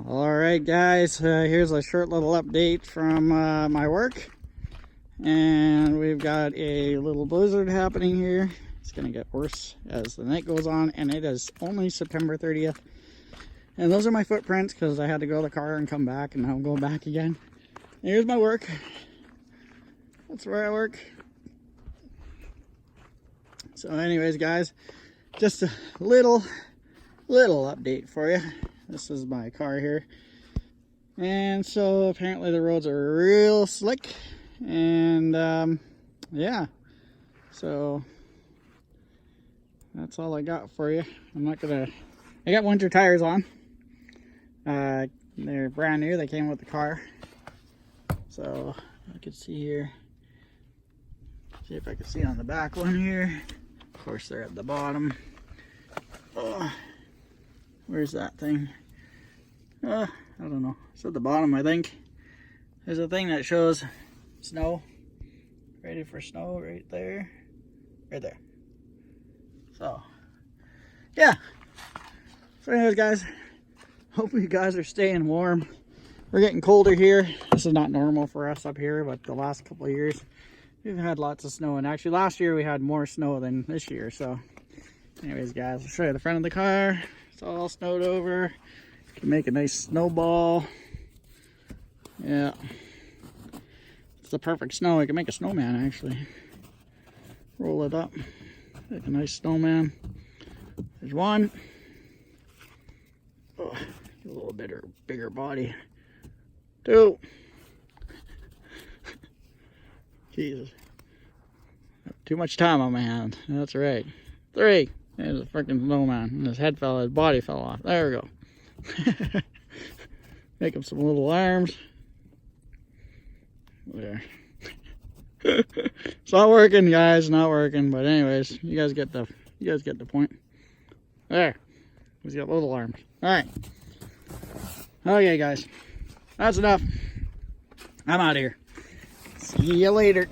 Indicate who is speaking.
Speaker 1: All right, guys, here's a short little update from my work. And we've got a little blizzard happening here. It's going to get worse as the night goes on, and it is only September 30th. And those are my footprints because I had to go to the car and come back, and now go back again. Here's my work. That's where I work. So anyways, guys, just a little update for you. This is my car here. And so apparently the roads are real slick. And yeah, so that's all I got for you. I got winter tires on. They're brand new. They came with the car. So I can see here. See if I can see on the back one here. Of course, they're at the bottom. Oh, where's that thing? I don't know. It's at the bottom, I think. There's a thing that shows snow. Ready for snow right there. Right there. So, yeah. So anyways, guys, hope you guys are staying warm. We're getting colder here. This is not normal for us up here, but the last couple of years, we've had lots of snow. And actually, last year we had more snow than this year. So, anyways, guys, I'll show you the front of the car. It's all snowed over. You can make a nice snowball. Yeah. It's the perfect snow. You can make a snowman, actually. Roll it up. Make a nice snowman. There's one. Oh, a little bigger body. Two. Jesus. Too much time on my hand. That's right. Three. There's a freaking snowman. And his body fell off. There we go. Make him some little arms. There. It's not working, guys. Not working. But anyways, you guys get the point. There. He's got little arms. All right. Okay, guys. That's enough. I'm out of here. See you later.